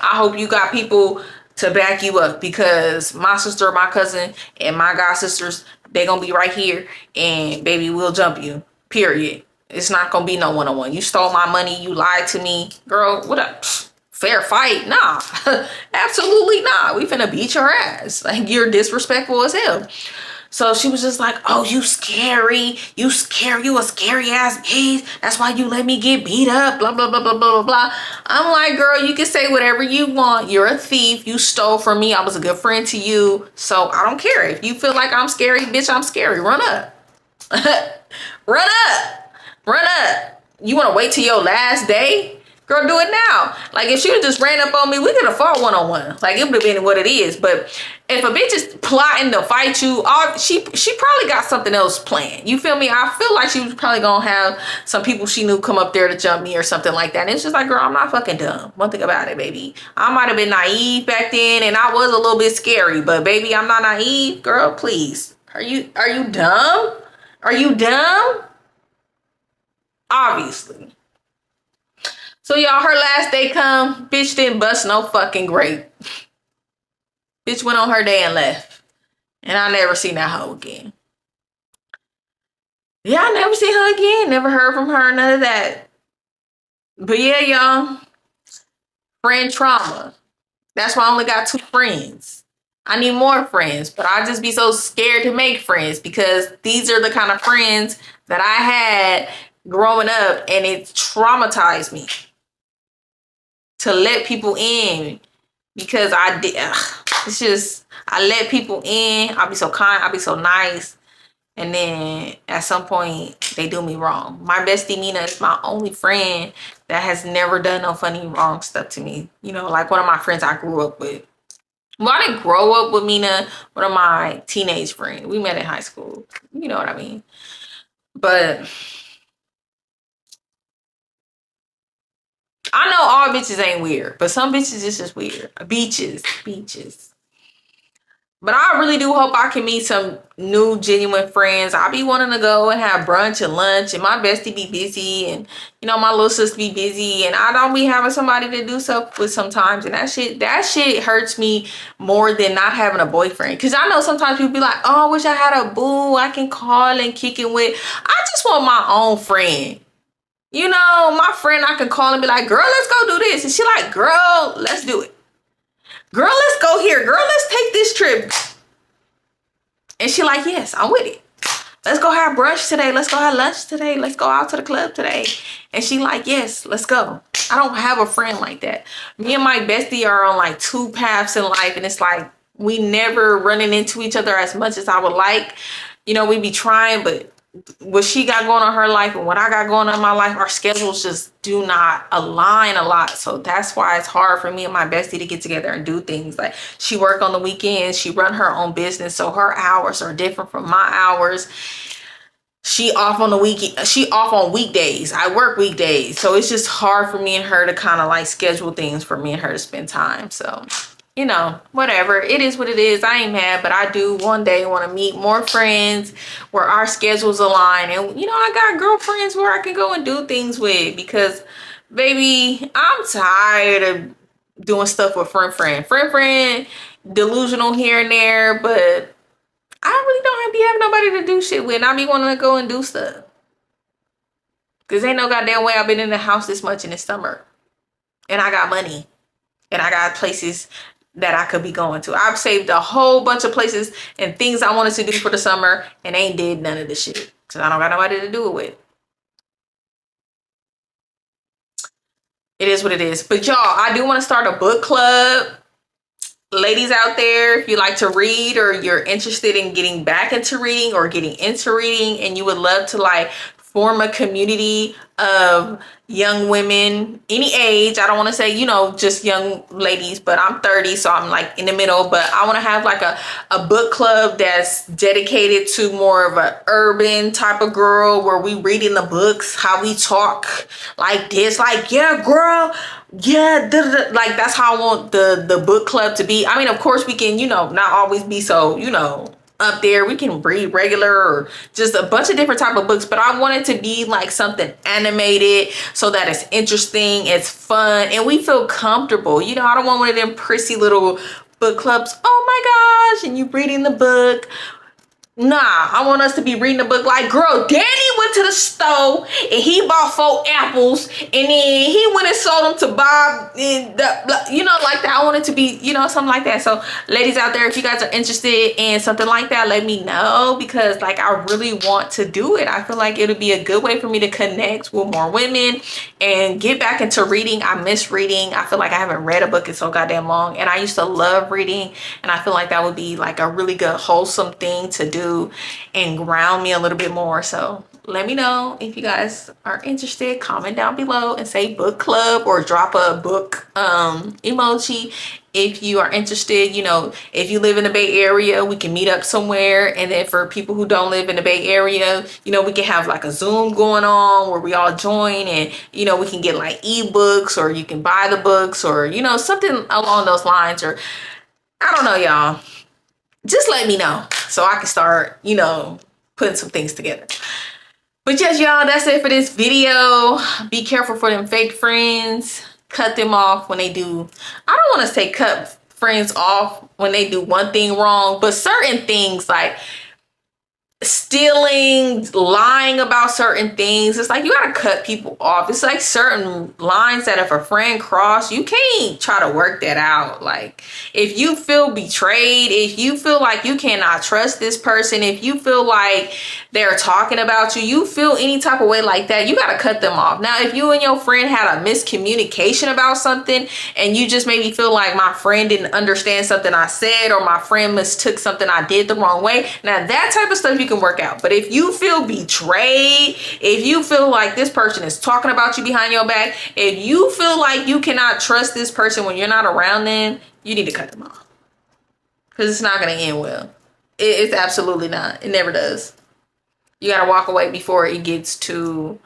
I hope you got people to back you up because my sister, my cousin, and my god sisters, they gonna be right here and baby, we'll jump you, period. It's not gonna be no one-on-one. You stole my money, you lied to me, girl. What a fair fight? Nah. Absolutely not. We finna beat your ass. Like, you're disrespectful as hell. So she was just like, oh, you scary. You a scary ass bitch. That's why you let me get beat up. Blah, blah, blah, blah, blah, blah. I'm like, girl, you can say whatever you want. You're a thief. You stole from me. I was a good friend to you. So I don't care. If you feel like I'm scary, bitch, I'm scary. Run up. Run up. You want to wait till your last day? Girl, do it now. Like, if she would just ran up on me, we could have fought one-on-one. Like, it would have been what it is. But if a bitch is plotting to fight you, she probably got something else planned. You feel me? I feel like she was probably gonna have some people she knew come up there to jump me or something like that. And it's just like, girl, I'm not fucking dumb. One thing about it, baby. I might have been naive back then, and I was a little bit scary. But, baby, I'm not naive. Girl, please. Are you dumb? Are you dumb? Obviously. So, y'all, her last day come, bitch didn't bust no fucking grape. Bitch went on her day and left. And I never seen that hoe again. Yeah, I never seen her again. Never heard from her, none of that. But yeah, y'all. Friend trauma. That's why I only got 2 friends. I need more friends, but I just be so scared to make friends because these are the kind of friends that I had growing up, and it traumatized me to let people in because I did. It's just, I let people in. I'll be so kind. I'll be so nice. And then at some point, they do me wrong. My bestie Nina is my only friend that has never done no funny wrong stuff to me. You know, like one of my friends I grew up with. Well, I didn't grow up with Nina. One of my teenage friends. We met in high school. You know what I mean? But I know all bitches ain't weird, but some bitches is just weird. Beaches. But I really do hope I can meet some new genuine friends. I be wanting to go and have brunch and lunch, and my bestie be busy, and you know, my little sister be busy, and I don't be having somebody to do stuff with sometimes, and that shit hurts me more than not having a boyfriend. Cause I know sometimes people be like, oh, I wish I had a boo I can call and kick it with. I just want my own friend. You know, my friend I can call and be like, girl, let's go do this. And she like, girl, let's do it. Girl, let's go here. Girl, let's take this trip. And she like, yes, I'm with it. Let's go have brunch today. Let's go have lunch today. Let's go out to the club today. And she like, yes, let's go. I don't have a friend like that. Me and my bestie are on like 2 paths in life. And it's like, we never running into each other as much as I would like. You know, we be trying, but what she got going on in her life and what I got going on in my life, our schedules just do not align a lot. So that's why it's hard for me and my bestie to get together and do things. Like, she work on the weekends, she run her own business, so her hours are different from my hours. She off on the weekend, she off on weekdays. I work weekdays. So it's just hard for me and her to kind of like schedule things for me and her to spend time. So, you know, whatever. It is what it is. I ain't mad, but I do one day want to meet more friends where our schedules align. And, you know, I got girlfriends where I can go and do things with because, baby, I'm tired of doing stuff with friend, delusional here and there, but I really don't be having nobody to do shit with. And I be wanting to go and do stuff. Because ain't no goddamn way I've been in the house this much in the summer. And I got money. And I got places that I could be going to. I've saved a whole bunch of places and things I wanted to do for the summer and ain't did none of the shit. Because I don't got nobody to do it with. It is what it is. But y'all, I do want to start a book club. Ladies out there, if you like to read or you're interested in getting back into reading or getting into reading and you would love to like form a community of young women, any age. I don't want to say, you know, just young ladies, but I'm 30, so I'm like in the middle. But I want to have like a book club that's dedicated to more of an urban type of girl where we reading the books, how we talk like this, like, yeah, girl, yeah, like that's how I want the book club to be. I mean, of course we can, you know, not always be so, you know, up there. We can read regular or just a bunch of different type of books, but I want it to be like something animated so that it's interesting, it's fun, and we feel comfortable. You know, I don't want one of them prissy little book clubs. Oh my gosh, and you reading the book. Nah, I want us to be reading the book like, girl, Danny went to the store and he bought 4 apples and then he went and sold them to Bob and you know, like that. I want it to be, you know, something like that. So ladies out there, if you guys are interested in something like that, let me know because like I really want to do it. I feel like it'll be a good way for me to connect with more women and get back into reading. I miss reading. I feel like I haven't read a book in so goddamn long and I used to love reading and I feel like that would be like a really good wholesome thing to do and ground me a little bit more. So let me know if you guys are interested. Comment down below and say book club or drop a book emoji if you are interested. You know, if you live in the Bay Area, we can meet up somewhere. And then for people who don't live in the Bay Area, you know, we can have like a Zoom going on where we all join, and you know, we can get like ebooks, or you can buy the books, or you know, something along those lines. Or I don't know, y'all, just let me know so I can start, you know, putting some things together. But yes, y'all, that's it for this video. Be careful for them fake friends. Cut them off when they do. I don't want to say cut friends off when they do one thing wrong, but certain things like stealing, lying about certain things, it's like you gotta cut people off. It's like certain lines that if a friend cross, you can't try to work that out. Like if you feel betrayed, if you feel like you cannot trust this person, if you feel like they're talking about you, you feel any type of way like that, you gotta cut them off. Now if you and your friend had a miscommunication about something, and you just maybe feel like my friend didn't understand something I said, or my friend mistook something I did the wrong way, now that type of stuff you can work out. But if you feel betrayed, if you feel like this person is talking about you behind your back, if you feel like you cannot trust this person when you're not around them, you need to cut them off, because it's not going to end well. It's absolutely not. It never does. You got to walk away before it gets too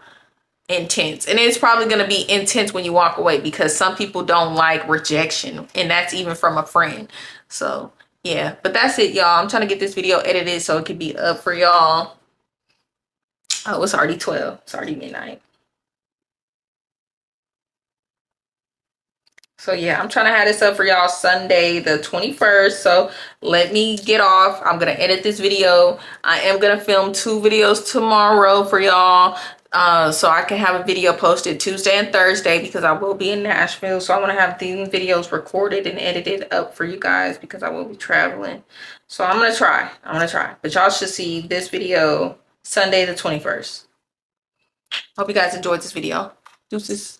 intense. And it's probably going to be intense when you walk away, because some people don't like rejection, and that's even from a friend. So yeah, but that's it, y'all. I'm trying to get this video edited so it could be up for y'all. Oh, it's already 12. It's already midnight. So yeah, I'm trying to have this up for y'all Sunday the 21st. So let me get off. I'm going to edit this video. I am going to film 2 videos tomorrow for y'all. So I can have a video posted Tuesday and Thursday, because I will be in Nashville. So I want to have these videos recorded and edited up for you guys, because I will be traveling. So I'm going to try. But y'all should see this video Sunday the 21st. Hope you guys enjoyed this video. Deuces.